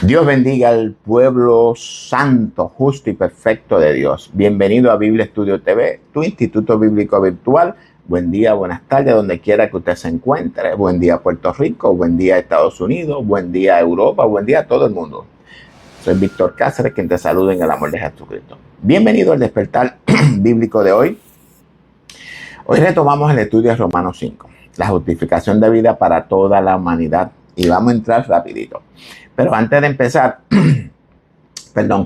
Dios bendiga al pueblo santo, justo y perfecto de Dios. Bienvenido a Biblia Estudio TV, tu instituto bíblico virtual. Buen día, buenas tardes, donde quiera que usted se encuentre. Buen día Puerto Rico, buen día Estados Unidos, buen día Europa, buen día a todo el mundo. Soy Víctor Cáceres, quien te saluda en el amor de Jesucristo. Bienvenido al despertar bíblico de hoy. Hoy retomamos el estudio de Romanos 5, la justificación de vida para toda la humanidad. Y vamos a entrar rapidito. Pero antes de empezar,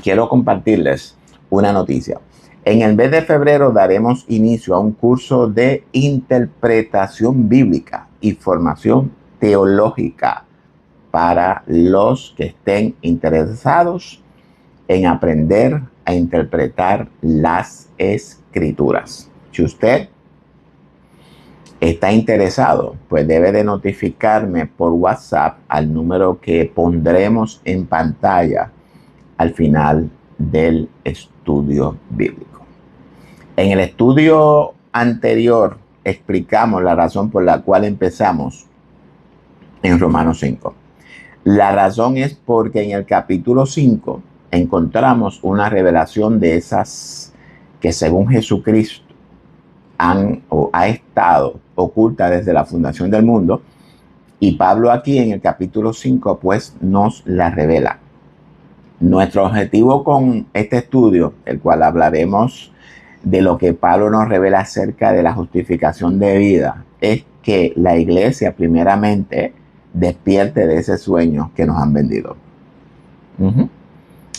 quiero compartirles una noticia. En el mes de febrero daremos inicio a un curso de interpretación bíblica y formación teológica para los que estén interesados en aprender a interpretar las escrituras. Si usted está interesado, pues debe de notificarme por WhatsApp al número que pondremos en pantalla al final del estudio bíblico. En el estudio anterior explicamos la razón por la cual empezamos en Romanos 5. La razón es porque en el capítulo 5 encontramos una revelación de esas que según Jesucristo ha estado oculta desde la fundación del mundo, y Pablo aquí en el capítulo 5 pues nos la revela. Nuestro objetivo con este estudio, el cual hablaremos de lo que Pablo nos revela acerca de la justificación de vida, es que la iglesia primeramente despierte de ese sueño que nos han vendido.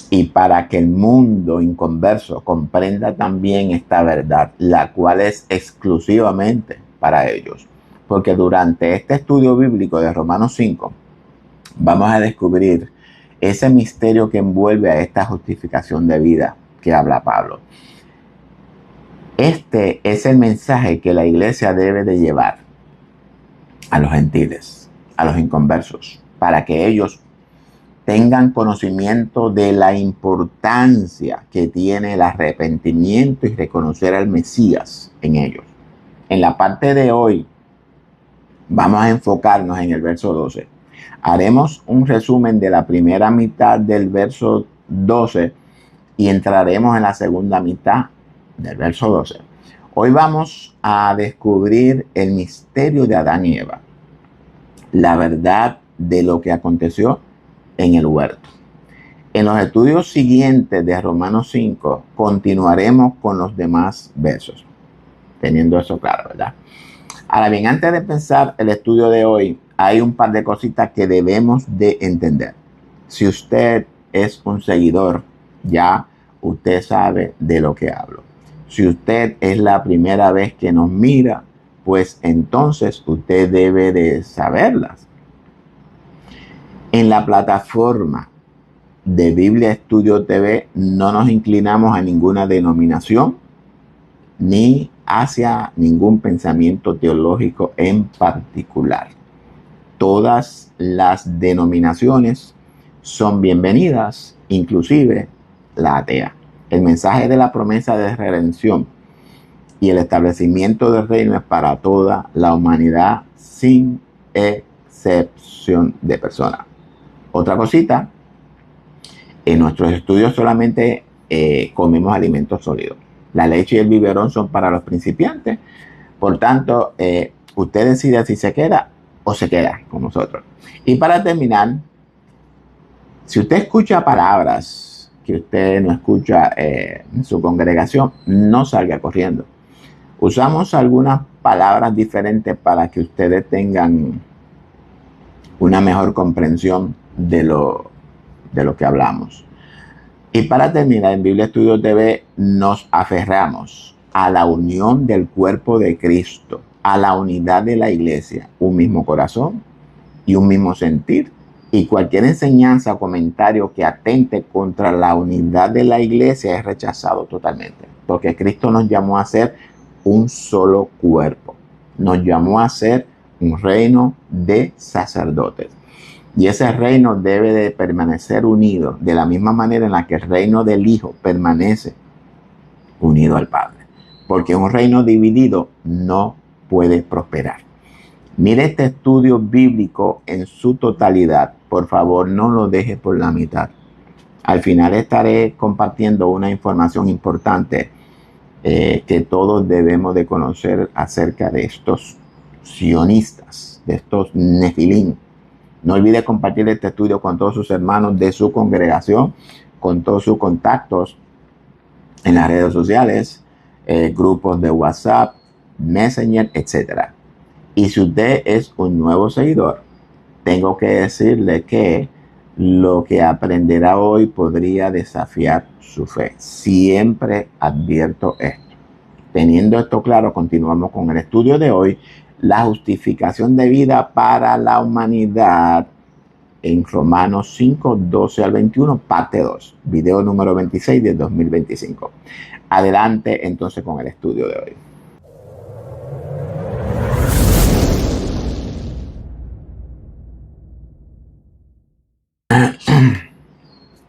Y para que el mundo inconverso comprenda también esta verdad, la cual es exclusivamente para ellos. Porque durante este estudio bíblico de Romanos 5, vamos a descubrir ese misterio que envuelve a esta justificación de vida que habla Pablo. Este es el mensaje que la iglesia debe de llevar a los gentiles, a los inconversos, para que ellos tengan conocimiento de la importancia que tiene el arrepentimiento y reconocer al Mesías en ellos. En la parte de hoy vamos a enfocarnos en el verso 12. Haremos un resumen de la primera mitad del verso 12 y entraremos en la segunda mitad del verso 12. Hoy vamos a descubrir el misterio de Adán y Eva, la verdad de lo que aconteció en el huerto. En los estudios siguientes de Romanos 5 continuaremos con los demás versos, teniendo eso claro, ¿verdad? Ahora bien, antes de empezar el estudio de hoy, hay un par de cositas que debemos de entender. Si usted es un seguidor, ya usted sabe de lo que hablo. Si usted es la primera vez que nos mira, pues entonces usted debe de saberlas. En la plataforma de Biblia Estudio TV no nos inclinamos a ninguna denominación ni hacia ningún pensamiento teológico en particular. Todas las denominaciones son bienvenidas, inclusive la atea. El mensaje de la promesa de redención y el establecimiento del reino es para toda la humanidad sin excepción de personas. Otra cosita, en nuestros estudios solamente comemos alimentos sólidos. La leche y el biberón son para los principiantes. Por tanto, usted decide si se queda o se queda con nosotros. Y para terminar, si usted escucha palabras que usted no escucha en su congregación, no salga corriendo. Usamos algunas palabras diferentes para que ustedes tengan una mejor comprensión de lo que hablamos. Y para terminar, en Biblia Estudio TV nos aferramos a la unión del cuerpo de Cristo, a la unidad de la iglesia, un mismo corazón y un mismo sentir. Y cualquier enseñanza o comentario que atente contra la unidad de la iglesia es rechazado totalmente. Porque Cristo nos llamó a ser un solo cuerpo. Nos llamó a ser un reino de sacerdotes. Y ese reino debe de permanecer unido de la misma manera en la que el reino del Hijo permanece unido al Padre. Porque un reino dividido no puede prosperar. Mire este estudio bíblico en su totalidad, por favor no lo dejes por la mitad. Al final estaré compartiendo una información importante que todos debemos de conocer acerca de estos sionistas, de estos nefilim. No olvide compartir este estudio con todos sus hermanos de su congregación, con todos sus contactos en las redes sociales, grupos de WhatsApp, Messenger, etc. Y si usted es un nuevo seguidor, tengo que decirle que lo que aprenderá hoy podría desafiar su fe. Siempre advierto esto. Teniendo esto claro, continuamos con el estudio de hoy, la justificación de vida para la humanidad en Romanos 5, 12 al 21, parte 2, video número 26 de 2025. Adelante entonces con el estudio de hoy.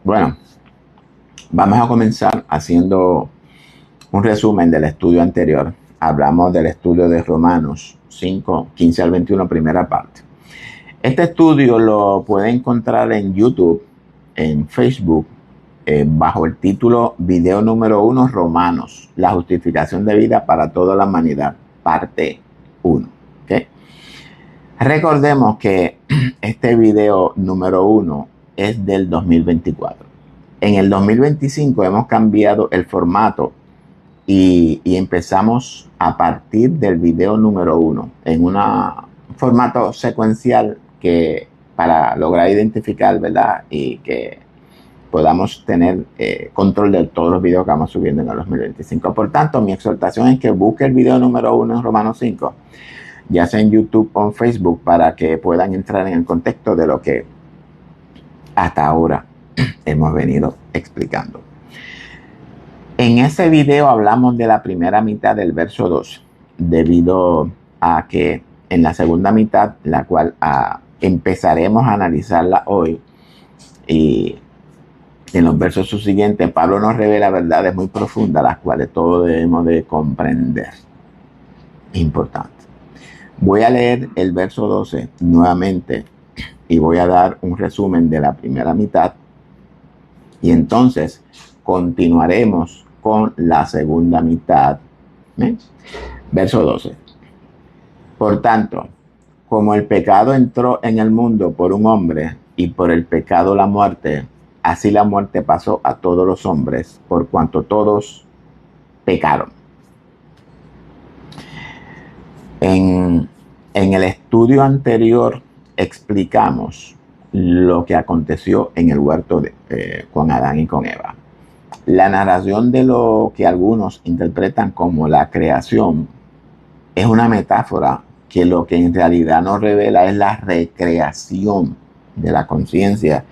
Bueno, vamos a comenzar haciendo un resumen del estudio anterior. Hablamos del estudio de Romanos 5, 15 al 21, primera parte. Este estudio lo puede encontrar en YouTube, en Facebook, bajo el título Video número 1, Romanos, la justificación de vida para toda la humanidad, parte 1. ¿Okay? Recordemos que este video número 1 es del 2024. En el 2025 hemos cambiado el formato y empezamos a partir del video número 1 en un formato secuencial que para lograr identificar, ¿verdad? Y que podamos tener control de todos los videos que vamos subiendo en el 2025. Por tanto, mi exhortación es que busque el video número 1 en Romanos 5, ya sea en YouTube o en Facebook, para que puedan entrar en el contexto de lo que hasta ahora hemos venido explicando. En ese video hablamos de la primera mitad del verso 2, debido a que en la segunda mitad, la cual empezaremos a analizarla hoy, y en los versos subsiguientes, Pablo nos revela verdades muy profundas, las cuales todos debemos de comprender. Importante. Voy a leer el verso 12 nuevamente y voy a dar un resumen de la primera mitad, y entonces continuaremos con la segunda mitad. Verso 12. Por tanto, como el pecado entró en el mundo por un hombre y por el pecado la muerte, así la muerte pasó a todos los hombres, por cuanto todos pecaron. En el estudio anterior explicamos lo que aconteció en el huerto con Adán y con Eva. La narración de lo que algunos interpretan como la creación es una metáfora que lo que en realidad nos revela es la recreación de la conciencia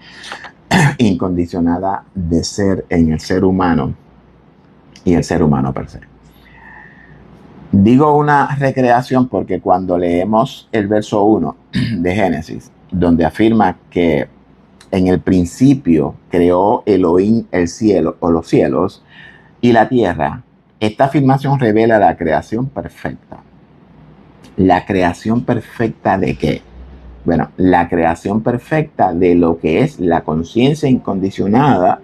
incondicionada de ser en el ser humano y el ser humano per se. Digo una recreación porque cuando leemos el verso 1 de Génesis, donde afirma que en el principio creó Elohim el cielo o los cielos y la tierra, esta afirmación revela la creación perfecta. ¿La creación perfecta de qué? Bueno, la creación perfecta de lo que es la conciencia incondicionada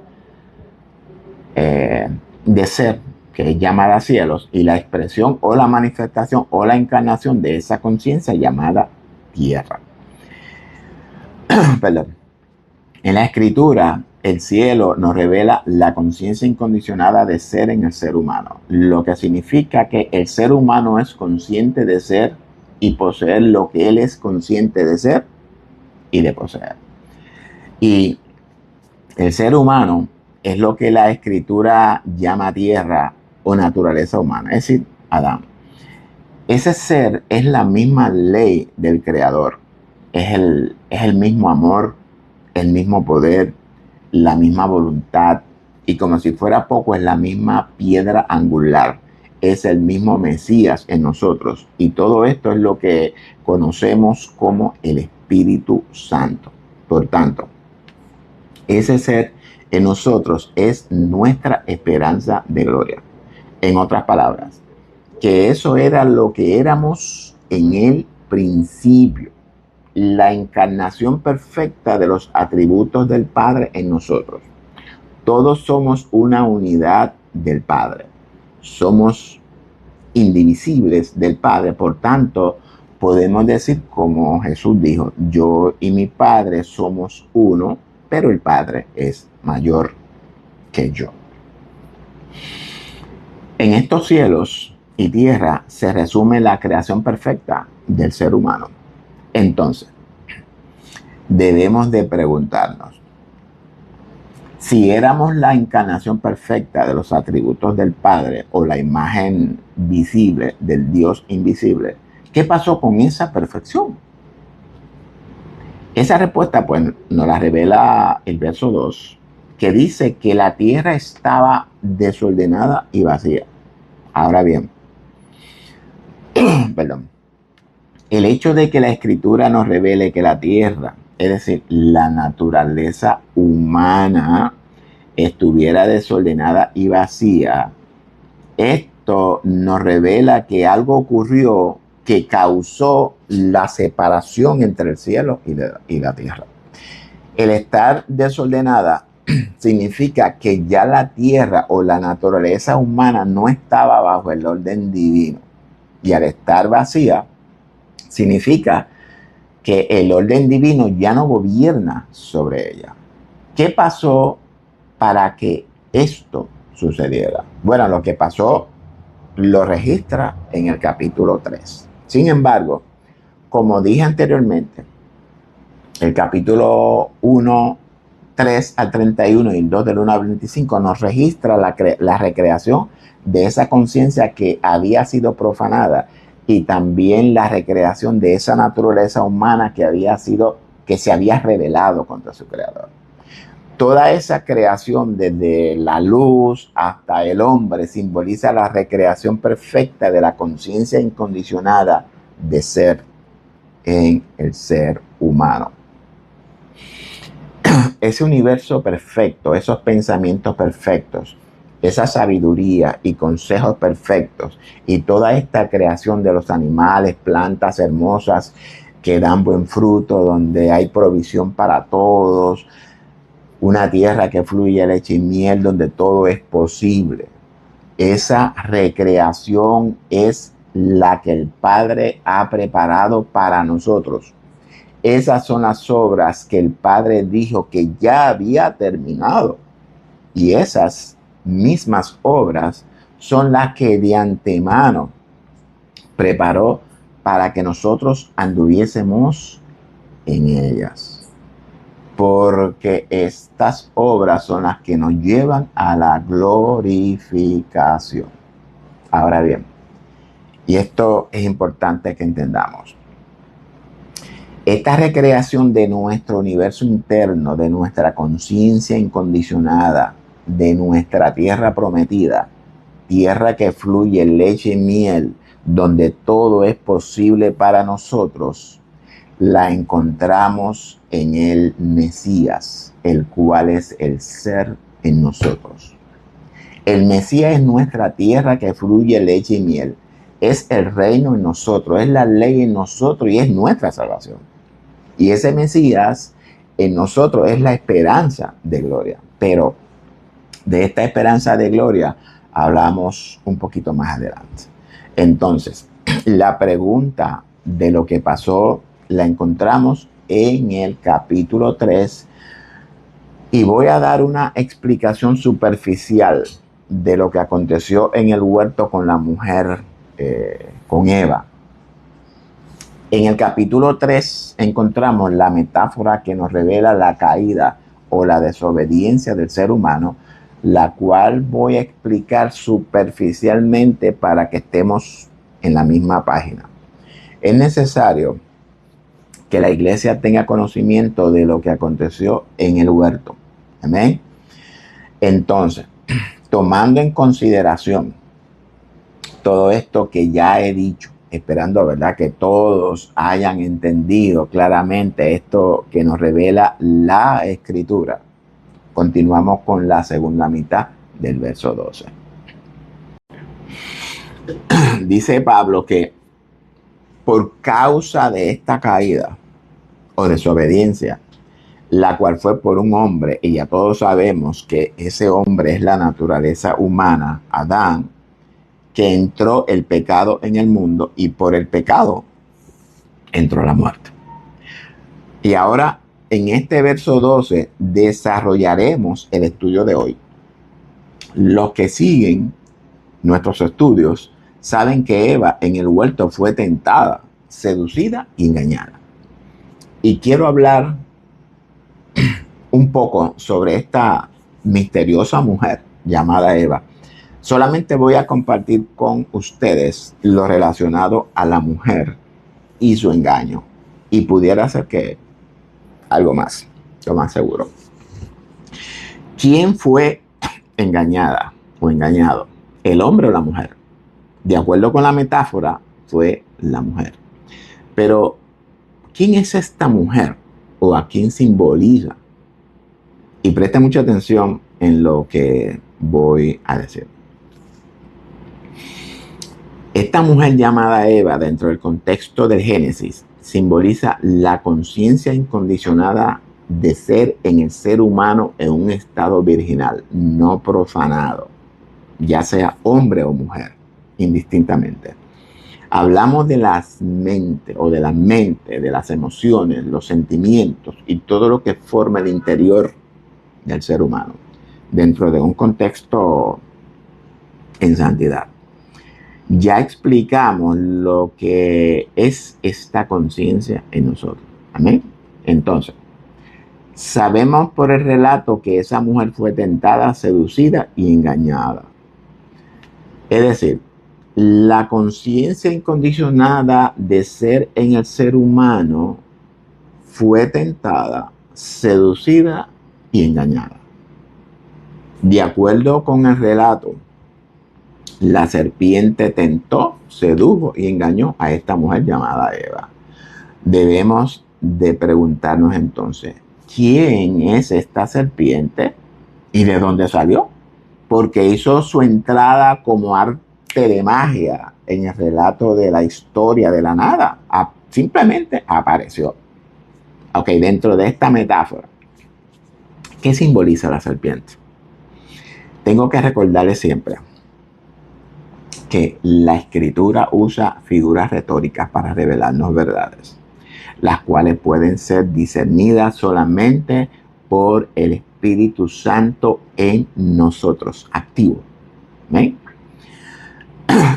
de ser, que es llamada cielos, y la expresión o la manifestación o la encarnación de esa conciencia llamada tierra. Perdón. En la escritura, el cielo nos revela la conciencia incondicionada de ser en el ser humano, lo que significa que el ser humano es consciente de ser y poseer lo que él es consciente de ser y de poseer. Y el ser humano es lo que la escritura llama tierra o naturaleza humana, es decir, Adán. Ese ser es la misma ley del Creador, es el mismo amor, el mismo poder, la misma voluntad, y como si fuera poco, es la misma piedra angular, es el mismo Mesías en nosotros, y todo esto es lo que conocemos como el Espíritu Santo. Por tanto, ese ser en nosotros es nuestra esperanza de gloria. En otras palabras, que eso era lo que éramos en el principio. la encarnación perfecta de los atributos del Padre en nosotros. Todos somos una unidad del Padre. Somos indivisibles del Padre. Por tanto, podemos decir como Jesús dijo, yo y mi Padre somos uno, pero el Padre es mayor que yo. En estos cielos y tierra se resume la creación perfecta del ser humano. Entonces, debemos de preguntarnos, si éramos la encarnación perfecta de los atributos del Padre o la imagen visible del Dios invisible, ¿qué pasó con esa perfección? Esa respuesta pues nos la revela el verso 2, que dice que la tierra estaba desordenada y vacía. Ahora bien, perdón, el hecho de que la Escritura nos revele que la tierra, es decir, la naturaleza humana, estuviera desordenada y vacía, esto nos revela que algo ocurrió que causó la separación entre el cielo y la tierra. El estar desordenada significa que ya la tierra o la naturaleza humana no estaba bajo el orden divino. Y al estar vacía, significa que el orden divino ya no gobierna sobre ella. ¿Qué pasó para que esto sucediera? Bueno, lo que pasó lo registra en el capítulo 3. Sin embargo, como dije anteriormente, el capítulo 1, 3 al 31 y el 2 del 1 al 25 nos registra la recreación de esa conciencia que había sido profanada y también la recreación de esa naturaleza humana que se había rebelado contra su creador. Toda esa creación, desde la luz hasta el hombre, simboliza la recreación perfecta de la conciencia incondicionada de ser en el ser humano. Ese universo perfecto, esos pensamientos perfectos, esa sabiduría y consejos perfectos y toda esta creación de los animales, plantas hermosas que dan buen fruto, donde hay provisión para todos, una tierra que fluye leche y miel, donde todo es posible. Esa recreación es la que el Padre ha preparado para nosotros. Esas son las obras que el Padre dijo que ya había terminado. Y esas mismas obras son las que de antemano preparó para que nosotros anduviésemos en ellas. Porque estas obras son las que nos llevan a la glorificación. Ahora bien, y esto es importante que entendamos, esta recreación de nuestro universo interno, de nuestra conciencia incondicionada, de nuestra tierra prometida, tierra que fluye leche y miel, donde todo es posible para nosotros, la encontramos en el Mesías, el cual es el ser en nosotros. El Mesías es nuestra tierra que fluye leche y miel. Es el reino en nosotros, es la ley en nosotros y es nuestra salvación. Y ese Mesías en nosotros es la esperanza de gloria. Pero de esta esperanza de gloria hablamos un poquito más adelante. Entonces, la pregunta de lo que pasó la encontramos en el capítulo 3 y voy a dar una explicación superficial de lo que aconteció en el huerto con la mujer, con Eva. En el capítulo 3 encontramos la metáfora que nos revela la caída o la desobediencia del ser humano, la cual voy a explicar superficialmente para que estemos en la misma página. Es necesario que la iglesia tenga conocimiento de lo que aconteció en el huerto. Amén. Entonces, tomando en consideración todo esto que ya he dicho, esperando, ¿verdad?, que todos hayan entendido claramente esto que nos revela la Escritura, continuamos con la segunda mitad del verso 12. Dice Pablo que por causa de esta caída, o desobediencia, la cual fue por un hombre, y ya todos sabemos que ese hombre es la naturaleza humana, Adán, que entró el pecado en el mundo y por el pecado entró la muerte. Y ahora en este verso 12 desarrollaremos el estudio de hoy. Los que siguen nuestros estudios saben que Eva en el huerto fue tentada, seducida y engañada. Y quiero hablar un poco sobre esta misteriosa mujer llamada Eva. Solamente voy a compartir con ustedes lo relacionado a la mujer y su engaño. Y pudiera ser que algo más, lo más seguro. ¿Quién fue engañada o engañado? ¿El hombre o la mujer? De acuerdo con la metáfora, fue la mujer. Pero, ¿quién es esta mujer o a quién simboliza? Y preste mucha atención en lo que voy a decir. Esta mujer llamada Eva, dentro del contexto del Génesis, simboliza la conciencia incondicionada de ser en el ser humano en un estado virginal, no profanado, ya sea hombre o mujer, indistintamente. Hablamos de las mentes o de la mente, de las emociones, los sentimientos y todo lo que forma el interior del ser humano, dentro de un contexto en santidad. Ya explicamos lo que es esta conciencia en nosotros. Amén. Entonces, sabemos por el relato que esa mujer fue tentada, seducida y engañada. Es decir, la conciencia incondicionada de ser en el ser humano fue tentada, seducida y engañada. De acuerdo con el relato, la serpiente tentó, sedujo y engañó a esta mujer llamada Eva. Debemos de preguntarnos entonces, ¿quién es esta serpiente y de dónde salió? Porque hizo su entrada como arte de magia en el relato de la historia de la nada. Simplemente apareció. Ok, dentro de esta metáfora, ¿qué simboliza la serpiente? Tengo que recordarles siempre que la escritura usa figuras retóricas para revelarnos verdades, las cuales pueden ser discernidas solamente por el Espíritu Santo en nosotros, activo. ¿Ven?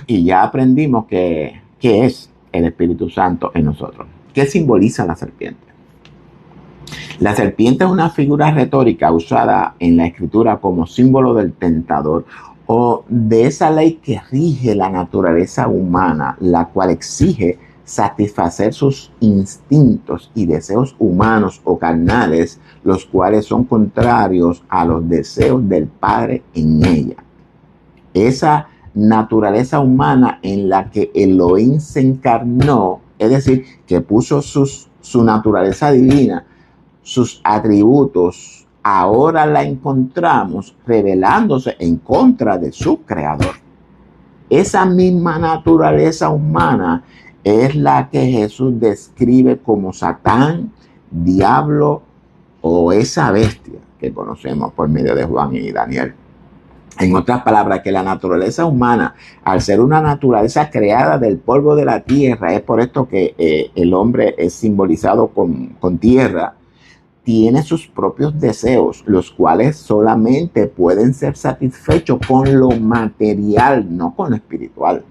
Y ya aprendimos qué es el Espíritu Santo en nosotros. ¿Qué simboliza la serpiente? La serpiente es una figura retórica usada en la escritura como símbolo del tentador o de esa ley que rige la naturaleza humana, la cual exige satisfacer sus instintos y deseos humanos o carnales, los cuales son contrarios a los deseos del Padre en ella. Esa naturaleza humana en la que Elohim se encarnó, es decir, que puso su naturaleza divina, sus atributos, ahora la encontramos rebelándose en contra de su creador. Esa misma naturaleza humana es la que Jesús describe como Satán, diablo o esa bestia que conocemos por medio de Juan y Daniel. En otras palabras, que la naturaleza humana, al ser una naturaleza creada del polvo de la tierra, es por esto que el hombre es simbolizado con tierra, tiene sus propios deseos, los cuales solamente pueden ser satisfechos con lo material, no con lo espiritual.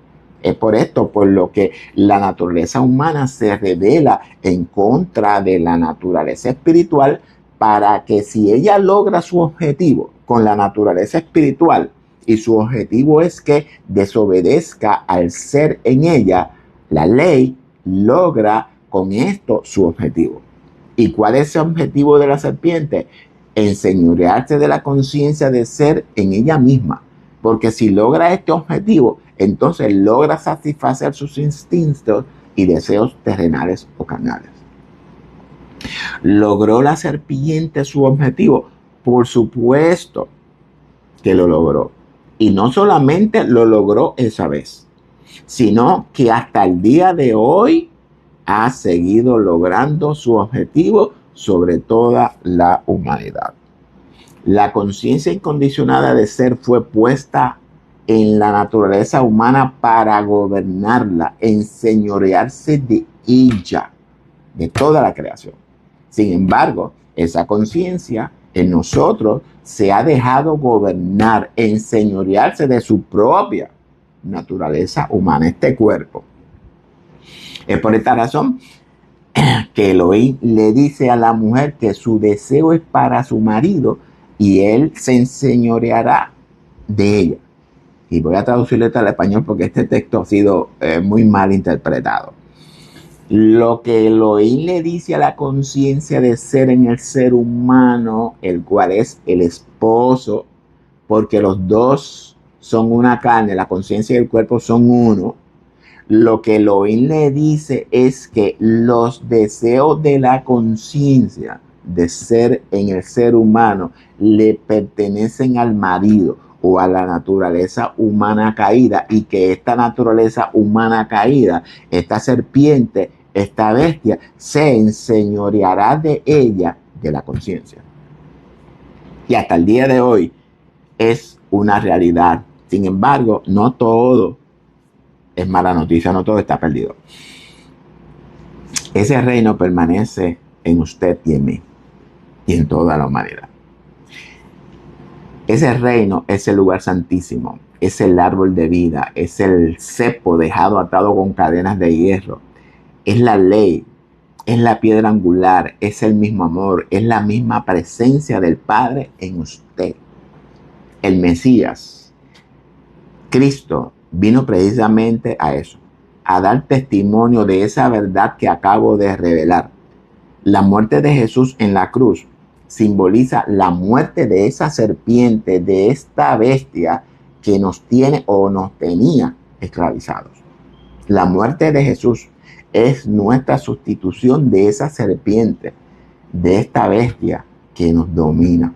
Es por esto por lo que la naturaleza humana se revela en contra de la naturaleza espiritual, para que si ella logra su objetivo con la naturaleza espiritual, y su objetivo es que desobedezca al ser en ella, la ley logra con esto su objetivo. ¿Y cuál es el objetivo de la serpiente? Enseñorearse de la conciencia de ser en ella misma. Porque si logra este objetivo, entonces logra satisfacer sus instintos y deseos terrenales o carnales. ¿Logró la serpiente su objetivo? Por supuesto que lo logró. Y no solamente lo logró esa vez, sino que hasta el día de hoy ha seguido logrando su objetivo sobre toda la humanidad. La conciencia incondicionada de ser fue puesta en la naturaleza humana para gobernarla, enseñorearse de ella, de toda la creación. Sin embargo, esa conciencia en nosotros se ha dejado gobernar, enseñorearse de su propia naturaleza humana, este cuerpo. Es por esta razón que Elohim le dice a la mujer que su deseo es para su marido y él se enseñoreará de ella. Y voy a traducirlo al español porque este texto ha sido muy mal interpretado. Lo que Elohim le dice a la conciencia de ser en el ser humano, el cual es el esposo, porque los dos son una carne, la conciencia y el cuerpo son uno. Lo que Elohim le dice es que los deseos de la conciencia de ser en el ser humano le pertenecen al marido o a la naturaleza humana caída, y que esta naturaleza humana caída, esta serpiente, esta bestia, se enseñoreará de ella, de la conciencia. Y hasta el día de hoy es una realidad. Sin embargo, no todo es mala noticia, no todo está perdido. Ese reino permanece en usted y en mí y en toda la humanidad. Ese reino es el lugar santísimo, es el árbol de vida, es el cepo dejado atado con cadenas de hierro, es la ley, es la piedra angular, es el mismo amor, es la misma presencia del Padre en usted. El Mesías, Cristo, vino precisamente a eso, a dar testimonio de esa verdad que acabo de revelar. La muerte de Jesús en la cruz simboliza la muerte de esa serpiente, de esta bestia que nos tiene o nos tenía esclavizados. La muerte de Jesús es nuestra sustitución de esa serpiente, de esta bestia que nos domina.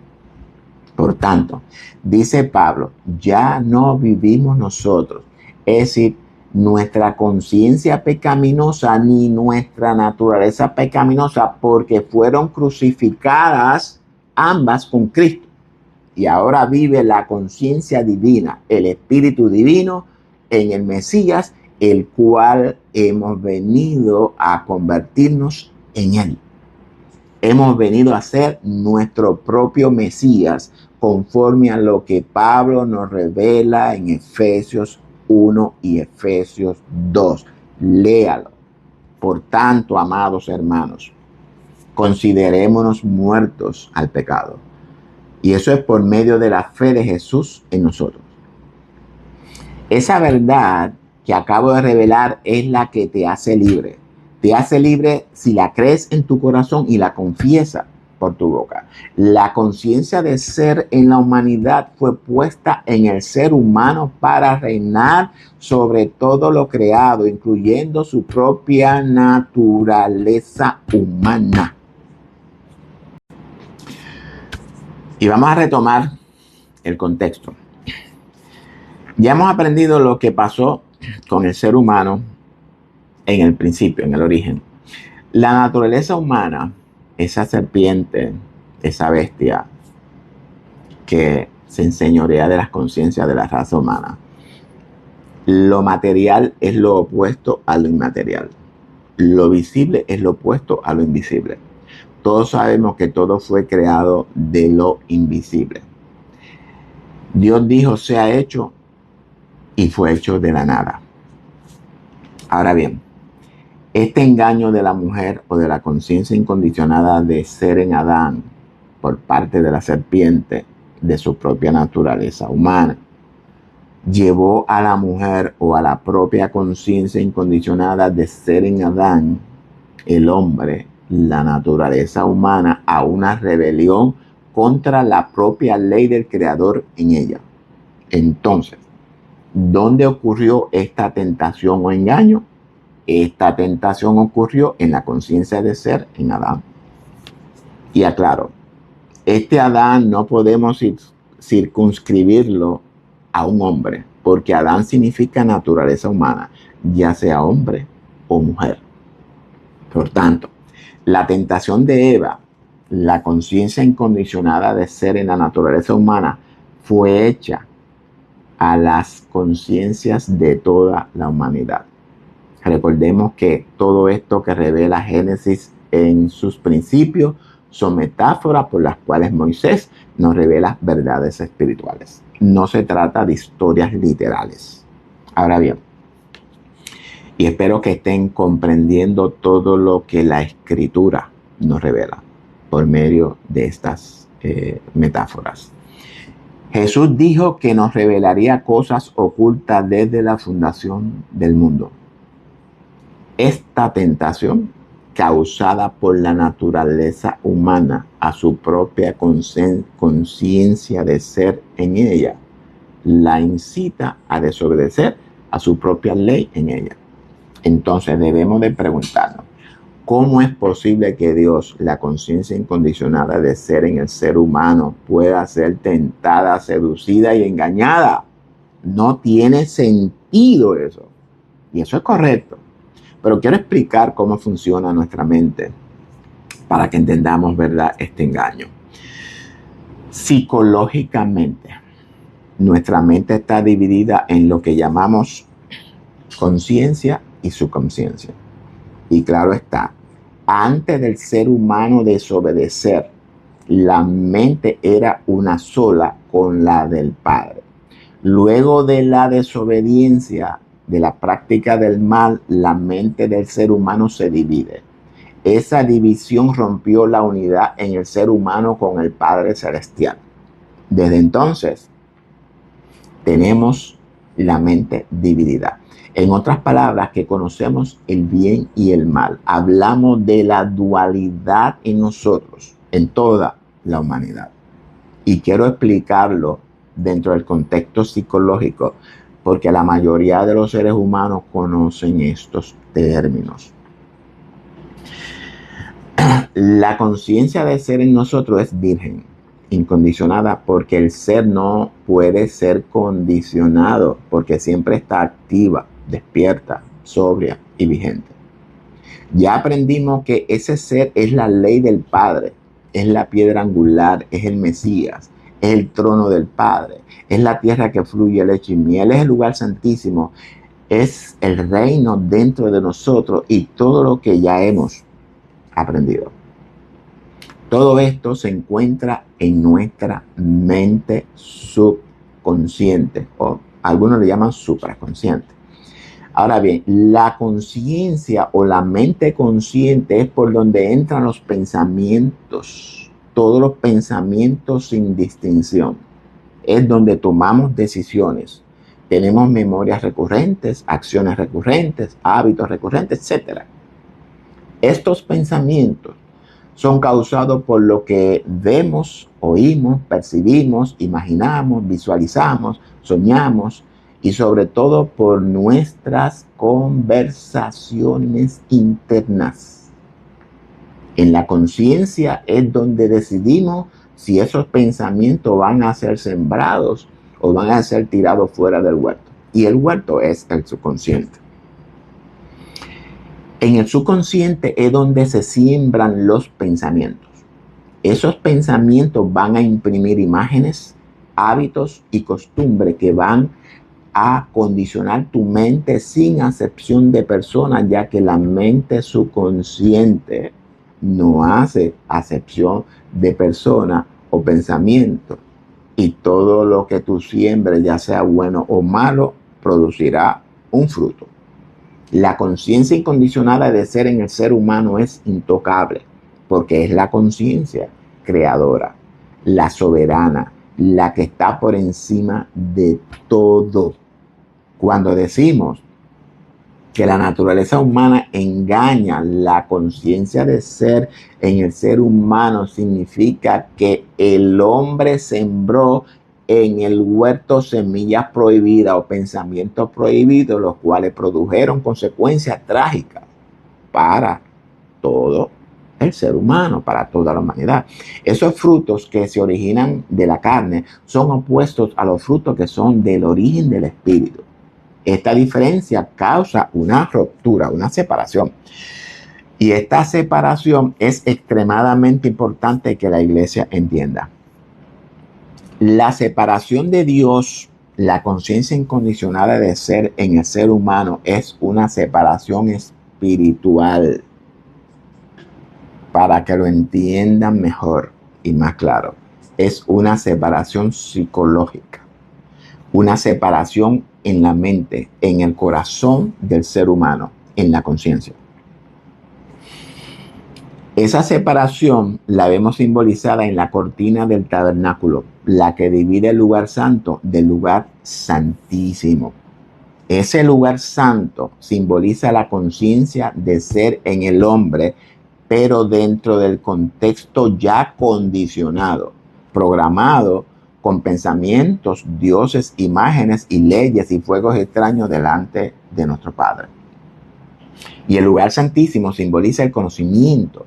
Por tanto, dice Pablo, ya no vivimos nosotros, es decir, nuestra conciencia pecaminosa ni nuestra naturaleza pecaminosa, porque fueron crucificadas ambas con Cristo. Y ahora vive la conciencia divina, el Espíritu Divino en el Mesías, el cual hemos venido a convertirnos en él. Hemos venido a ser nuestro propio Mesías, conforme a lo que Pablo nos revela en Efesios 1 y Efesios 2. Léalo. Por tanto, amados hermanos, considerémonos muertos al pecado. Y eso es por medio de la fe de Jesús en nosotros. Esa verdad que acabo de revelar es la que te hace libre. Te hace libre si la crees en tu corazón y la confiesas por tu boca. La conciencia de ser en la humanidad fue puesta en el ser humano para reinar sobre todo lo creado, incluyendo su propia naturaleza humana. Y vamos a retomar el contexto. Ya hemos aprendido lo que pasó con el ser humano en el principio, en el origen. La naturaleza humana, esa serpiente, esa bestia que se enseñorea de las conciencias de la raza humana. Lo material es lo opuesto a lo inmaterial. Lo visible es lo opuesto a lo invisible. Todos sabemos que todo fue creado de lo invisible. Dios dijo, sea hecho, y fue hecho de la nada. Ahora bien, este engaño de la mujer o de la conciencia incondicionada de ser en Adán por parte de la serpiente de su propia naturaleza humana llevó a la mujer o a la propia conciencia incondicionada de ser en Adán, el hombre, la naturaleza humana, a una rebelión contra la propia ley del Creador en ella. Entonces, ¿dónde ocurrió esta tentación o engaño? Esta tentación ocurrió en la conciencia de ser en Adán. Y aclaro, este Adán no podemos circunscribirlo a un hombre, porque Adán significa naturaleza humana, ya sea hombre o mujer. Por tanto, la tentación de Eva, la conciencia incondicionada de ser en la naturaleza humana, fue hecha a las conciencias de toda la humanidad. Recordemos que todo esto que revela Génesis en sus principios son metáforas por las cuales Moisés nos revela verdades espirituales. No se trata de historias literales. Ahora bien, y espero que estén comprendiendo todo lo que la Escritura nos revela por medio de estas metáforas. Jesús dijo que nos revelaría cosas ocultas desde la fundación del mundo. Esta tentación, causada por la naturaleza humana a su propia conciencia de ser en ella, la incita a desobedecer a su propia ley en ella. Entonces debemos de preguntarnos, ¿cómo es posible que Dios, la conciencia incondicionada de ser en el ser humano, pueda ser tentada, seducida y engañada? No tiene sentido eso. Y eso es correcto. Pero quiero explicar cómo funciona nuestra mente para que entendamos, ¿verdad?, este engaño. Psicológicamente, nuestra mente está dividida en lo que llamamos conciencia y subconsciencia. Y claro está, antes del ser humano desobedecer, la mente era una sola con la del Padre. Luego de la desobediencia, de la práctica del mal, la mente del ser humano se divide. Esa división rompió la unidad en el ser humano con el Padre Celestial. Desde entonces, tenemos la mente dividida. En otras palabras, que conocemos el bien y el mal. Hablamos de la dualidad en nosotros, en toda la humanidad. Y quiero explicarlo dentro del contexto psicológico, porque la mayoría de los seres humanos conocen estos términos. La conciencia de ser en nosotros es virgen, incondicionada, porque el ser no puede ser condicionado, porque siempre está activa, despierta, sobria y vigente. Ya aprendimos que ese ser es la ley del Padre, es la piedra angular, es el Mesías, es el trono del Padre, es la tierra que fluye leche y miel, es el lugar santísimo, es el reino dentro de nosotros y todo lo que ya hemos aprendido. Todo esto se encuentra en nuestra mente subconsciente, o algunos le llaman supraconsciente. Ahora bien, la conciencia o la mente consciente es por donde entran los pensamientos, todos los pensamientos sin distinción. Es donde tomamos decisiones. Tenemos memorias recurrentes, acciones recurrentes, hábitos recurrentes, etc. Estos pensamientos son causados por lo que vemos, oímos, percibimos, imaginamos, visualizamos, soñamos y sobre todo por nuestras conversaciones internas. En la conciencia es donde decidimos si esos pensamientos van a ser sembrados o van a ser tirados fuera del huerto. Y el huerto es el subconsciente. En el subconsciente es donde se siembran los pensamientos. Esos pensamientos van a imprimir imágenes, hábitos y costumbres que van a condicionar tu mente sin acepción de personas, ya que la mente subconsciente no hace acepción de persona o pensamiento. Y todo lo que tú siembres, ya sea bueno o malo, producirá un fruto. La conciencia incondicionada de ser en el ser humano es intocable, porque es la conciencia creadora, la soberana, la que está por encima de todo. Cuando decimos que la naturaleza humana engaña la conciencia de ser en el ser humano, significa que el hombre sembró en el huerto semillas prohibidas o pensamientos prohibidos, los cuales produjeron consecuencias trágicas para todo el ser humano, para toda la humanidad. Esos frutos que se originan de la carne son opuestos a los frutos que son del origen del espíritu. Esta diferencia causa una ruptura, una separación. Y esta separación es extremadamente importante que la iglesia entienda. La separación de Dios, la conciencia incondicionada de ser en el ser humano, es una separación espiritual. Para que lo entiendan mejor y más claro, es una separación psicológica, una separación en la mente, en el corazón del ser humano, en la conciencia. Esa separación la vemos simbolizada en la cortina del tabernáculo, la que divide el lugar santo del lugar santísimo. Ese lugar santo simboliza la conciencia de ser en el hombre, pero dentro del contexto ya condicionado, programado con pensamientos, dioses, imágenes y leyes y fuegos extraños delante de nuestro Padre. Y el lugar santísimo simboliza el conocimiento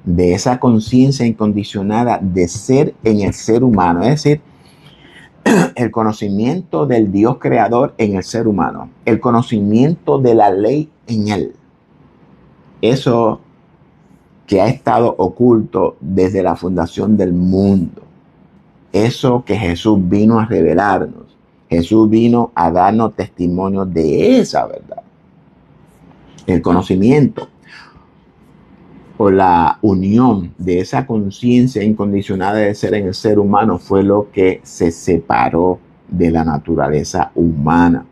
de esa conciencia incondicionada de ser en el ser humano, es decir, el conocimiento del Dios creador en el ser humano, el conocimiento de la ley en él. Eso que ha estado oculto desde la fundación del mundo. Eso que Jesús vino a revelarnos. Jesús vino a darnos testimonio de esa verdad. El conocimiento o la unión de esa conciencia incondicionada de ser en el ser humano fue lo que se separó de la naturaleza humana.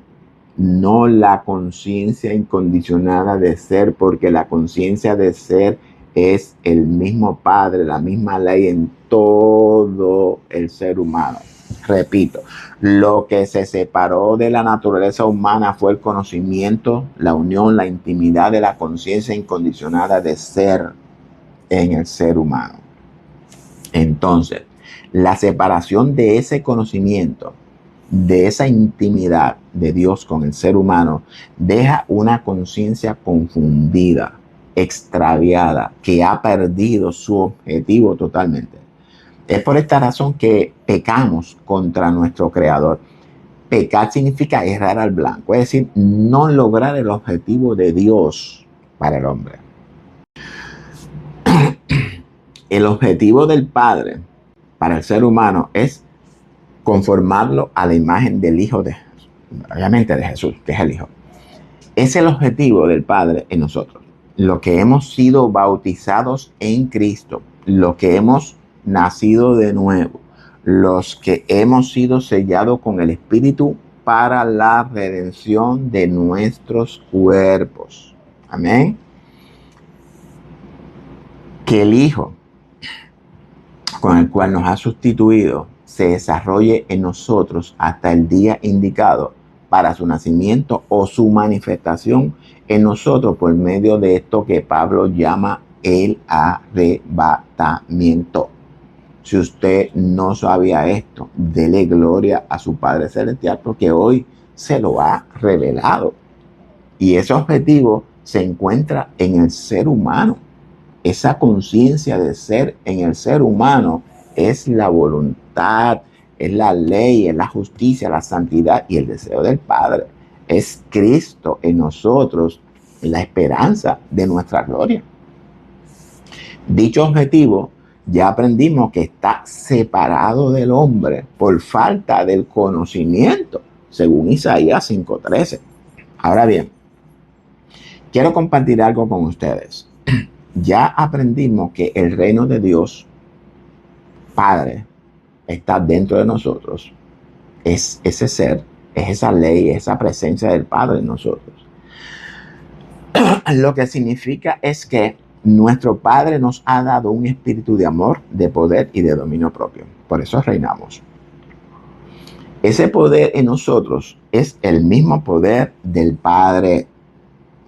No la conciencia incondicionada de ser, porque la conciencia de ser es el mismo Padre, la misma ley en todo el ser humano. Repito, lo que se separó de la naturaleza humana fue el conocimiento, la unión, la intimidad de la conciencia incondicionada de ser en el ser humano. Entonces, la separación de ese conocimiento, de esa intimidad de Dios con el ser humano, deja una conciencia confundida, extraviada, que ha perdido su objetivo totalmente. Es por esta razón que pecamos contra nuestro Creador. Pecar significa errar al blanco, es decir, no lograr el objetivo de Dios para el hombre. El objetivo del Padre para el ser humano es conformarlo a la imagen del Hijo de Jesús, obviamente de Jesús, que es el Hijo. Es el objetivo del Padre en nosotros. Lo que hemos sido bautizados en Cristo, lo que hemos nacido de nuevo, los que hemos sido sellados con el Espíritu para la redención de nuestros cuerpos. Amén. Que el Hijo, con el cual nos ha sustituido, se desarrolle en nosotros hasta el día indicado para su nacimiento o su manifestación en nosotros por medio de esto que Pablo llama el arrebatamiento. Si usted no sabía esto, dele gloria a su Padre Celestial, porque hoy se lo ha revelado. Y ese objetivo se encuentra en el ser humano. Esa conciencia de ser en el ser humano es la voluntad, es la ley, es la justicia, la santidad y el deseo del Padre. Es Cristo en nosotros, la esperanza de nuestra gloria. Dicho objetivo, ya aprendimos que está separado del hombre por falta del conocimiento, según Isaías 5:13. Ahora bien, quiero compartir algo con ustedes. Ya aprendimos que el reino de Dios, Padre, está dentro de nosotros. Es ese ser, es esa ley, esa presencia del Padre en nosotros. Lo que significa es que nuestro Padre nos ha dado un espíritu de amor, de poder y de dominio propio. Por eso reinamos. Ese poder en nosotros es el mismo poder del Padre.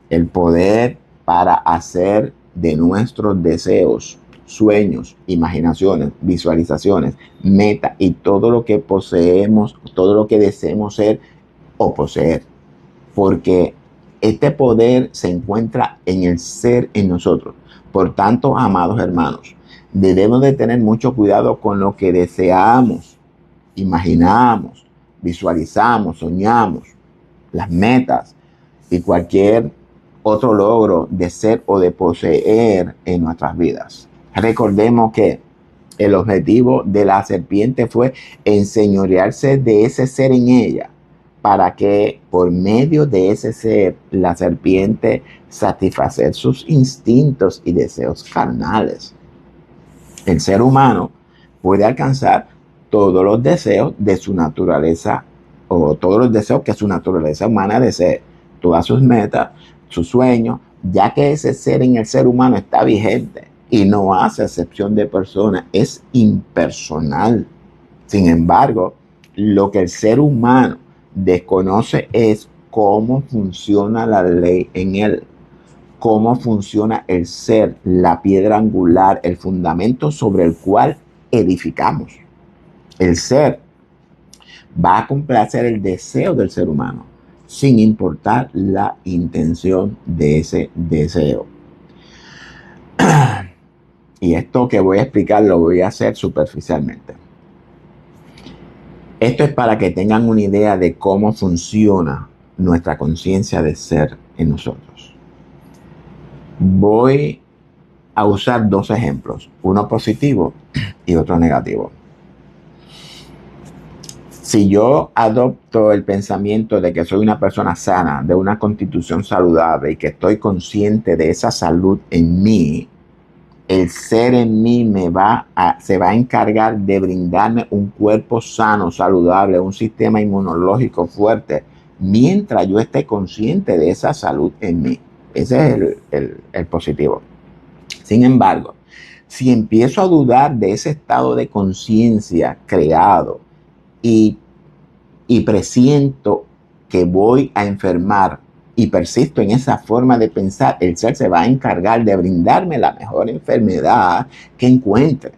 El poder para hacer de nuestros deseos, sueños, imaginaciones, visualizaciones, metas y todo lo que poseemos, todo lo que deseemos ser o poseer. Porque este poder se encuentra en el ser en nosotros. Por tanto, amados hermanos, debemos de tener mucho cuidado con lo que deseamos, imaginamos, visualizamos, soñamos, las metas y cualquier otro logro de ser o de poseer en nuestras vidas. Recordemos que el objetivo de la serpiente fue enseñorearse de ese ser en ella, para que por medio de ese ser la serpiente satisfacer sus instintos y deseos carnales. El ser humano puede alcanzar todos los deseos de su naturaleza, o todos los deseos que su naturaleza humana desee, todas sus metas, sus sueños, ya que ese ser en el ser humano está vigente y no hace excepción de persona, es impersonal. Sin embargo, lo que el ser humano desconoce es cómo funciona la ley en él, cómo funciona el ser, la piedra angular, el fundamento sobre el cual edificamos. El ser va a complacer el deseo del ser humano, sin importar la intención de ese deseo. Y esto que voy a explicar lo voy a hacer superficialmente. Esto es para que tengan una idea de cómo funciona nuestra conciencia de ser en nosotros. Voy a usar dos ejemplos, uno positivo y otro negativo. Si yo adopto el pensamiento de que soy una persona sana, de una constitución saludable y que estoy consciente de esa salud en mí, el ser en mí se va a encargar de brindarme un cuerpo sano, saludable, un sistema inmunológico fuerte, mientras yo esté consciente de esa salud en mí. Ese es el positivo. Sin embargo, si empiezo a dudar de ese estado de conciencia creado y presiento que voy a enfermar y persisto en esa forma de pensar, el ser se va a encargar de brindarme la mejor enfermedad que encuentre.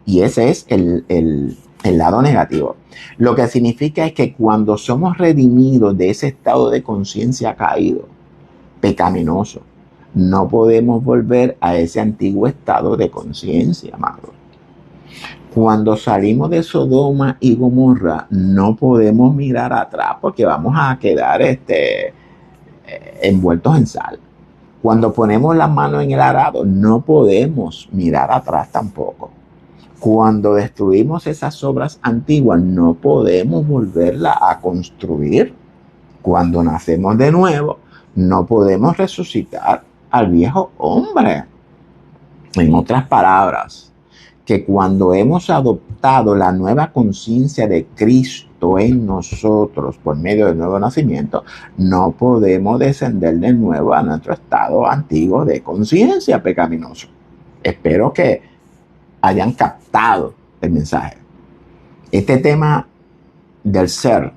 Y ese es el lado negativo. Lo que significa es que cuando somos redimidos de ese estado de conciencia caído, pecaminoso, no podemos volver a ese antiguo estado de conciencia, amados. Cuando salimos de Sodoma y Gomorra, no podemos mirar atrás porque vamos a quedar envueltos en sal. Cuando ponemos las manos en el arado, no podemos mirar atrás tampoco. Cuando destruimos esas obras antiguas, no podemos volverlas a construir. Cuando nacemos de nuevo, no podemos resucitar al viejo hombre. En otras palabras, que cuando hemos adoptado la nueva conciencia de Cristo en nosotros por medio del nuevo nacimiento, no podemos descender de nuevo a nuestro estado antiguo de conciencia pecaminoso. Espero que hayan captado el mensaje. Este tema del ser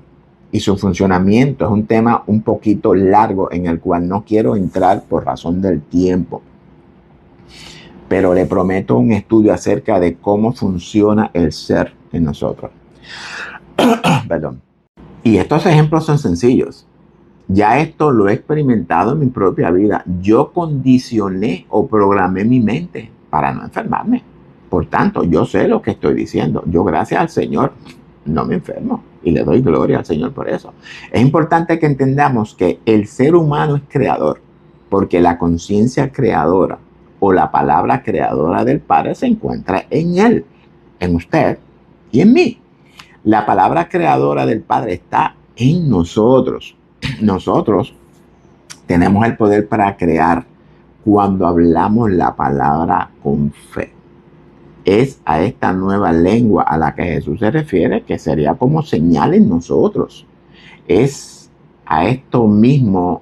y su funcionamiento es un tema un poquito largo en el cual no quiero entrar por razón del tiempo. Pero le prometo un estudio acerca de cómo funciona el ser en nosotros. Perdón. Y estos ejemplos son sencillos. Ya esto lo he experimentado en mi propia vida. Yo condicioné o programé mi mente para no enfermarme. Por tanto, yo sé lo que estoy diciendo. Yo, gracias al Señor, no me enfermo. Y le doy gloria al Señor por eso. Es importante que entendamos que el ser humano es creador, porque la conciencia creadora o la palabra creadora del Padre se encuentra en Él, en usted y en mí. La palabra creadora del Padre está en nosotros. Nosotros tenemos el poder para crear cuando hablamos la palabra con fe. Es a esta nueva lengua a la que Jesús se refiere, que sería como señal en nosotros. Es a esto mismo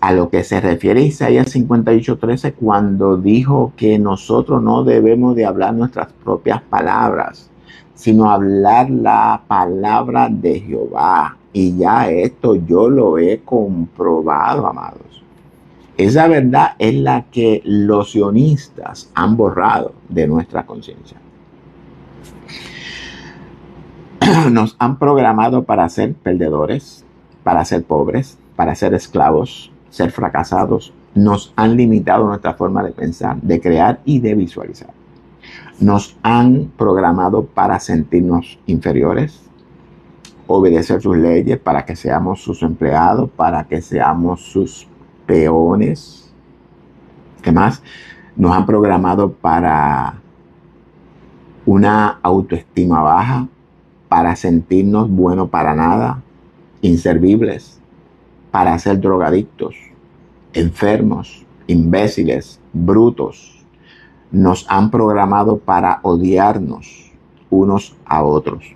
a lo que se refiere Isaías 58:13 cuando dijo que nosotros no debemos de hablar nuestras propias palabras, sino hablar la palabra de Jehová. Y ya esto yo lo he comprobado, amados. Esa verdad es la que los sionistas han borrado de nuestra conciencia. Nos han programado para ser perdedores, para ser pobres, para ser esclavos, ser fracasados. Nos han limitado nuestra forma de pensar, de crear y de visualizar. Nos han programado para sentirnos inferiores, obedecer sus leyes, para que seamos sus empleados, para que seamos sus peones. ¿Qué más? Nos han programado para una autoestima baja, para sentirnos buenos para nada, inservibles, para ser drogadictos, enfermos, imbéciles, brutos. Nos han programado para odiarnos unos a otros,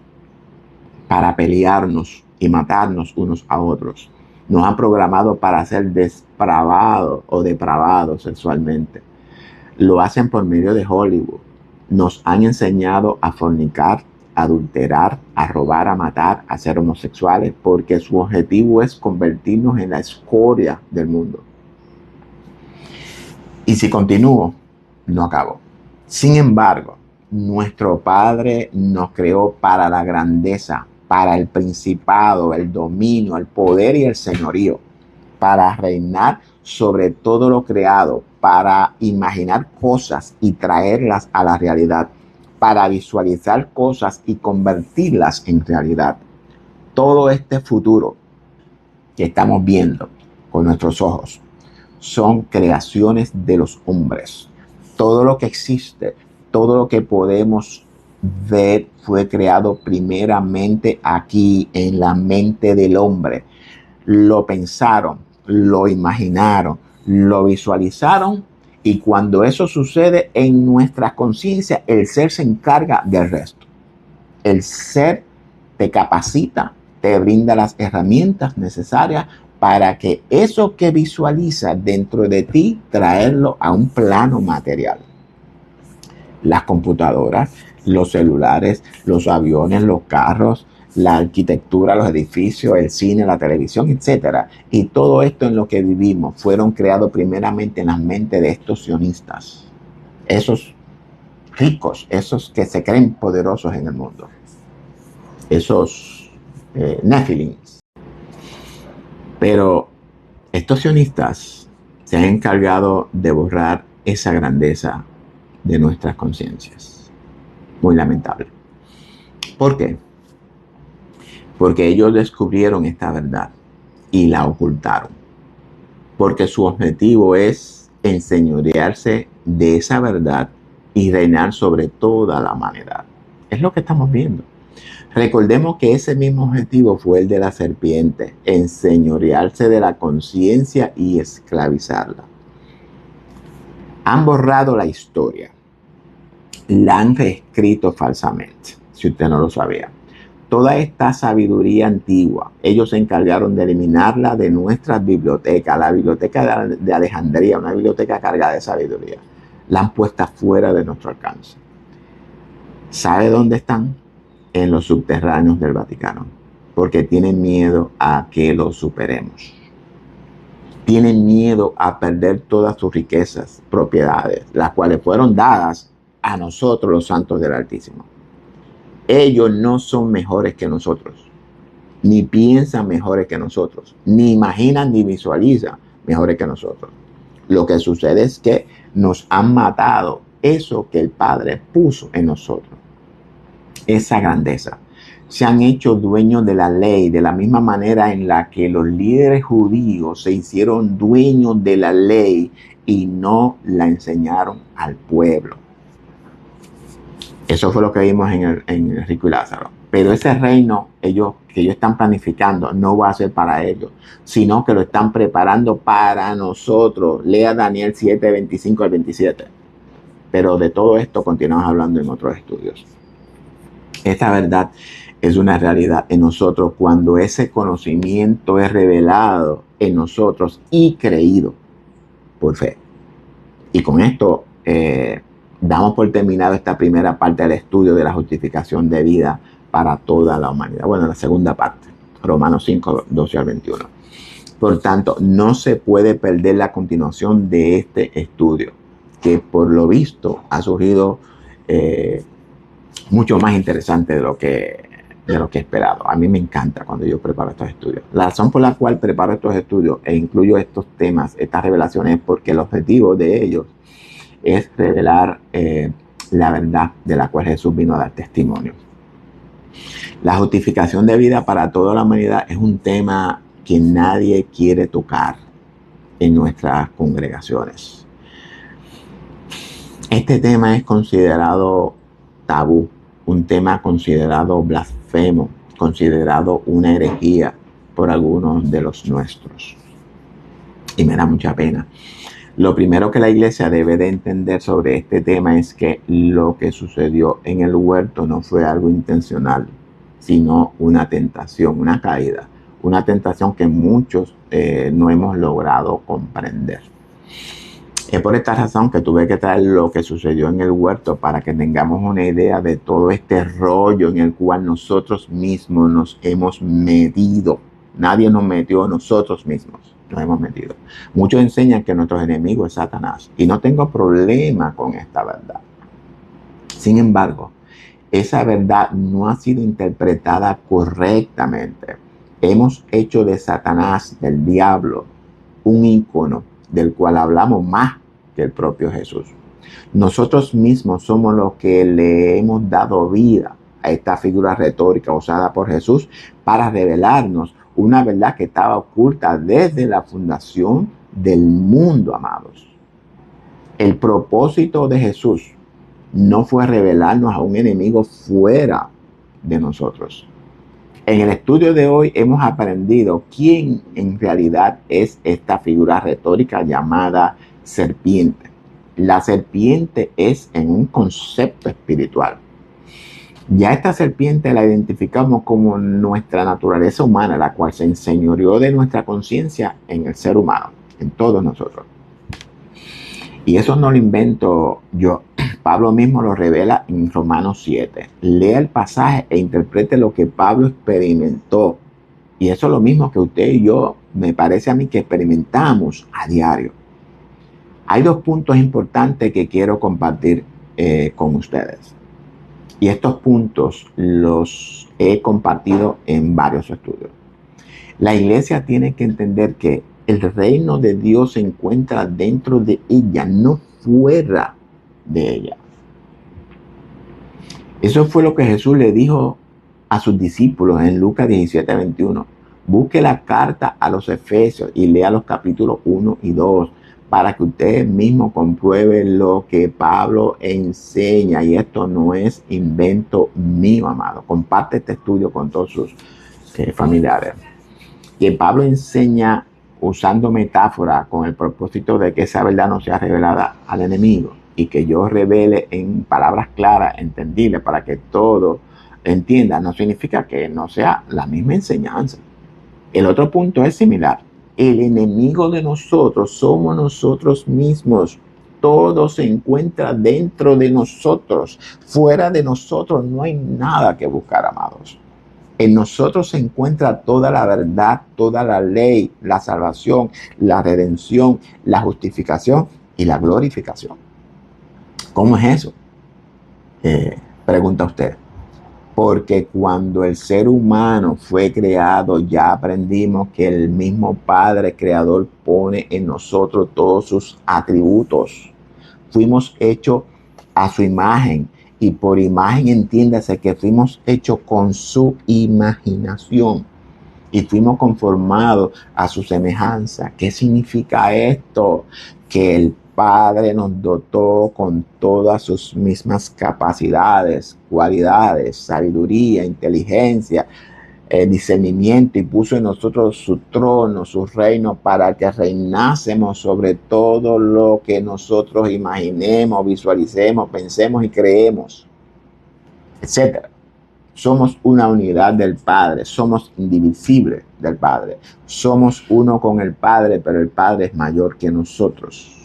para pelearnos y matarnos unos a otros. Nos han programado para ser depravados o depravados sexualmente. Lo hacen por medio de Hollywood. Nos han enseñado a fornicar, a adulterar, a robar, a matar, a ser homosexuales, porque su objetivo es convertirnos en la escoria del mundo. Y si continúo, no acabo. Sin embargo, nuestro Padre nos creó para la grandeza, para el principado, el dominio, el poder y el señorío, para reinar sobre todo lo creado, para imaginar cosas y traerlas a la realidad, para visualizar cosas y convertirlas en realidad. Todo este futuro que estamos viendo con nuestros ojos son creaciones de los hombres. Todo lo que existe, todo lo que podemos ver fue creado primeramente aquí en la mente del hombre. Lo pensaron, lo imaginaron, lo visualizaron, y cuando eso sucede en nuestra conciencia, el ser se encarga del resto. El ser te capacita, te brinda las herramientas necesarias para que eso que visualiza dentro de ti, traerlo a un plano material. Las computadoras, los celulares, los aviones, los carros, la arquitectura, los edificios, el cine, la televisión, etc. Y todo esto en lo que vivimos fueron creados primeramente en la mente de estos sionistas. Esos ricos, esos que se creen poderosos en el mundo. Esos Nephilims. Pero estos sionistas se han encargado de borrar esa grandeza de nuestras conciencias. Muy lamentable. ¿Por qué? Porque ellos descubrieron esta verdad y la ocultaron. Porque su objetivo es enseñorearse de esa verdad y reinar sobre toda la humanidad. Es lo que estamos viendo. Recordemos que ese mismo objetivo fue el de la serpiente, enseñorearse de la conciencia y esclavizarla. Han borrado la historia, la han reescrito falsamente, si usted no lo sabía. Toda esta sabiduría antigua, ellos se encargaron de eliminarla de nuestras bibliotecas, la biblioteca de Alejandría, una biblioteca cargada de sabiduría. La han puesto fuera de nuestro alcance. ¿Sabe dónde están? En los subterráneos del Vaticano, porque tienen miedo a que lo superemos. Tienen miedo a perder todas sus riquezas, propiedades, las cuales fueron dadas a nosotros, los santos del Altísimo. Ellos no son mejores que nosotros, ni piensan mejores que nosotros, ni imaginan ni visualizan mejores que nosotros. Lo que sucede es que nos han matado eso que el Padre puso en nosotros. Esa grandeza. Se han hecho dueños de la ley, de la misma manera en la que los líderes judíos se hicieron dueños de la ley y no la enseñaron al pueblo. Eso fue lo que vimos en el Rico y Lázaro. Pero ese reino que ellos están planificando no va a ser para ellos, sino que lo están preparando para nosotros. Lea Daniel 7, 25 al 27. Pero de todo esto continuamos hablando en otros estudios. Esta verdad es una realidad en nosotros cuando ese conocimiento es revelado en nosotros y creído por fe. Y con esto damos por terminado esta primera parte del estudio de la justificación de vida para toda la humanidad. Bueno, la segunda parte, Romanos 5, 12 al 21. Por tanto, no se puede perder la continuación de este estudio, que por lo visto ha surgido mucho más interesante de lo que he esperado. A mí me encanta cuando yo preparo estos estudios. La razón por la cual preparo estos estudios e incluyo estos temas, estas revelaciones, es porque el objetivo de ellos es revelar la verdad de la cual Jesús vino a dar testimonio. La justificación de vida para toda la humanidad es un tema que nadie quiere tocar en nuestras congregaciones. Este tema es considerado tabú, un tema considerado blasfemo, considerado una herejía por algunos de los nuestros. Y me da mucha pena. Lo primero que la iglesia debe de entender sobre este tema es que lo que sucedió en el huerto no fue algo intencional, sino una tentación, una caída, una tentación que muchos no hemos logrado comprender. Es por esta razón que tuve que traer lo que sucedió en el huerto para que tengamos una idea de todo este rollo en el cual nosotros mismos nos hemos metido. Nadie nos metió, nosotros mismos nos hemos metido. Muchos enseñan que nuestro enemigo es Satanás y no tengo problema con esta verdad. Sin embargo, esa verdad no ha sido interpretada correctamente. Hemos hecho de Satanás, del diablo, un ícono del cual hablamos más que el propio Jesús. Nosotros mismos somos los que le hemos dado vida a esta figura retórica usada por Jesús para revelarnos una verdad que estaba oculta desde la fundación del mundo, amados. El propósito de Jesús no fue revelarnos a un enemigo fuera de nosotros. En el estudio de hoy hemos aprendido quién en realidad es esta figura retórica llamada serpiente. La serpiente es en un concepto espiritual. Ya esta serpiente la identificamos como nuestra naturaleza humana, la cual se enseñoreó de nuestra conciencia en el ser humano, en todos nosotros. Y eso no lo invento yo. Pablo mismo lo revela en Romanos 7. Lea el pasaje e interprete lo que Pablo experimentó. Y eso es lo mismo que usted y yo, me parece a mí, que experimentamos a diario. Hay dos puntos importantes que quiero compartir con ustedes. Y estos puntos los he compartido en varios estudios. La iglesia tiene que entender que el reino de Dios se encuentra dentro de ella, no fuera de ella. Eso fue lo que Jesús le dijo a sus discípulos en Lucas 17:21. Busque la carta a los Efesios y lea los capítulos 1 y 2 para que usted mismo compruebe lo que Pablo enseña. Y esto no es invento mío, amado. Comparte este estudio con todos sus familiares. Que Pablo enseña usando metáfora con el propósito de que esa verdad no sea revelada al enemigo y que yo revele en palabras claras, entendibles, para que todo entienda. No significa que no sea la misma enseñanza. El otro punto es similar. El enemigo de nosotros somos nosotros mismos. Todo se encuentra dentro de nosotros. Fuera de nosotros no hay nada que buscar, amados. En nosotros se encuentra toda la verdad, toda la ley, la salvación, la redención, la justificación y la glorificación. ¿Cómo es eso? Pregunta usted. Porque cuando el ser humano fue creado, ya aprendimos que el mismo Padre Creador pone en nosotros todos sus atributos. Fuimos hechos a su imagen. Y por imagen entiéndase que fuimos hechos con su imaginación y fuimos conformados a su semejanza. ¿Qué significa esto? Que el Padre nos dotó con todas sus mismas capacidades, cualidades, sabiduría, inteligencia, discernimiento, y puso en nosotros su trono, su reino, para que reinásemos sobre todo lo que nosotros imaginemos, visualicemos, pensemos y creemos, etc. Somos una unidad del Padre, somos indivisibles del Padre, somos uno con el Padre, pero el Padre es mayor que nosotros.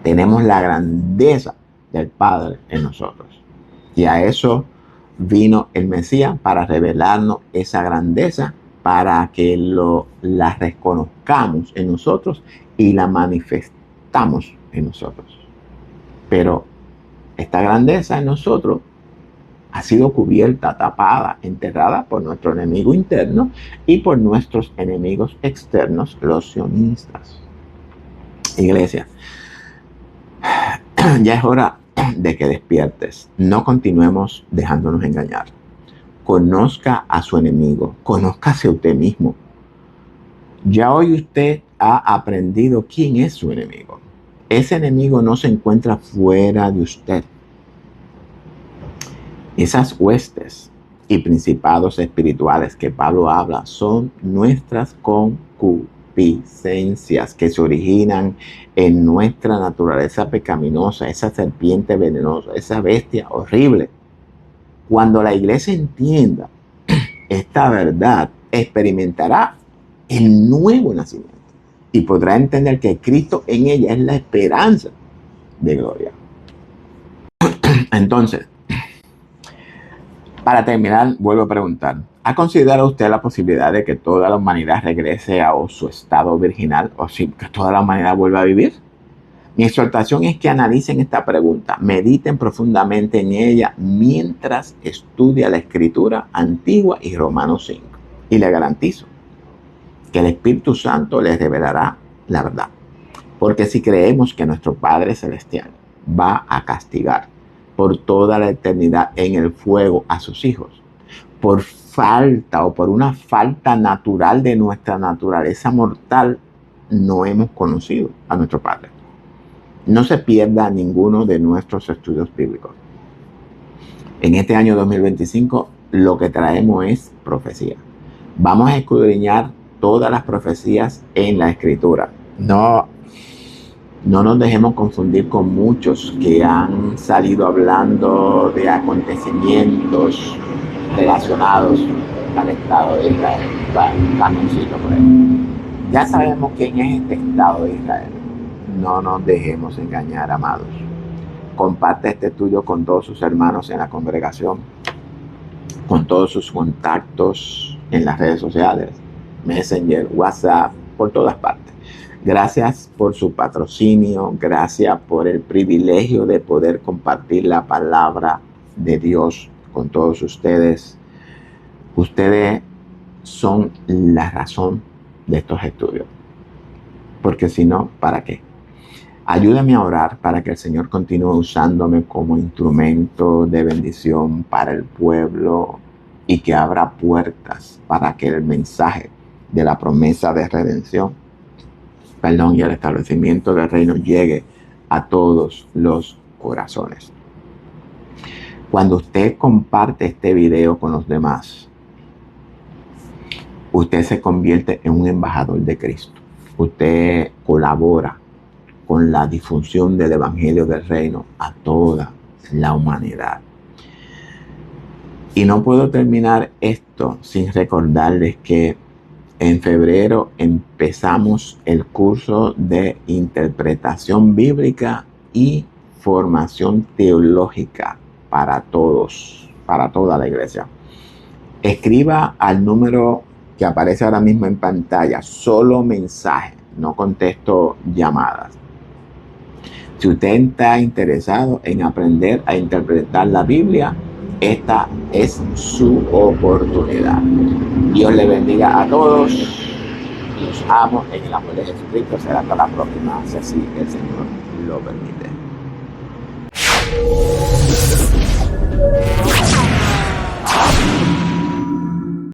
Tenemos la grandeza del Padre en nosotros, y a eso vino el Mesías, para revelarnos esa grandeza, para que la reconozcamos en nosotros y la manifestamos en nosotros. Pero esta grandeza en nosotros ha sido cubierta, tapada, enterrada por nuestro enemigo interno y por nuestros enemigos externos, los sionistas. Iglesia, ya es hora de que despiertes. No continuemos dejándonos engañar. conozca a su enemigo, conózcase usted mismo. Ya hoy usted ha aprendido quién es su enemigo. Ese enemigo no se encuentra fuera de usted. Esas huestes y principados espirituales que Pablo habla son nuestras concupiscencias que se originan en nuestra naturaleza pecaminosa, esa serpiente venenosa, esa bestia horrible. Cuando la iglesia entienda esta verdad, experimentará el nuevo nacimiento y podrá entender que Cristo en ella es la esperanza de gloria. Entonces, para terminar, vuelvo a preguntar, ¿ha considerado usted la posibilidad de que toda la humanidad regrese a su estado virginal o si que toda la humanidad vuelva a vivir? Mi exhortación es que analicen esta pregunta, mediten profundamente en ella mientras estudia la Escritura antigua y Romanos 5. Y le garantizo que el Espíritu Santo les revelará la verdad. Porque si creemos que nuestro Padre Celestial va a castigar por toda la eternidad en el fuego a sus hijos, por falta o por una falta natural de nuestra naturaleza mortal, no hemos conocido a nuestro Padre. No se pierda ninguno de nuestros estudios bíblicos. En este año 2025 lo que traemos es profecía. Vamos a escudriñar todas las profecías en la Escritura. No nos dejemos confundir con muchos que han salido hablando de acontecimientos relacionados al Estado de Israel. Camioncito por ahí. Ya sabemos quién es este Estado de Israel. No nos dejemos engañar, amados. Comparte este estudio con todos sus hermanos en la congregación, con todos sus contactos en las redes sociales, Messenger, WhatsApp, por todas partes. Gracias por su patrocinio, gracias por el privilegio de poder compartir la palabra de Dios con todos ustedes. Ustedes son la razón de estos estudios. Porque si no, ¿para qué? Ayúdame a orar para que el Señor continúe usándome como instrumento de bendición para el pueblo y que abra puertas para que el mensaje de la promesa de redención, y el establecimiento del reino llegue a todos los corazones. Cuando usted comparte este video con los demás, usted se convierte en un embajador de Cristo. Usted colabora con la difusión del evangelio del reino a toda la humanidad. Y no puedo terminar esto sin recordarles que en febrero empezamos el curso de interpretación bíblica y formación teológica para todos, para toda la iglesia. Escriba al número que aparece ahora mismo en pantalla, solo mensaje, no contesto llamadas. Si usted está interesado en aprender a interpretar la Biblia, esta es su oportunidad. Dios le bendiga a todos. Los amo en el amor de Jesucristo. Será hasta la próxima, si así el Señor lo permite.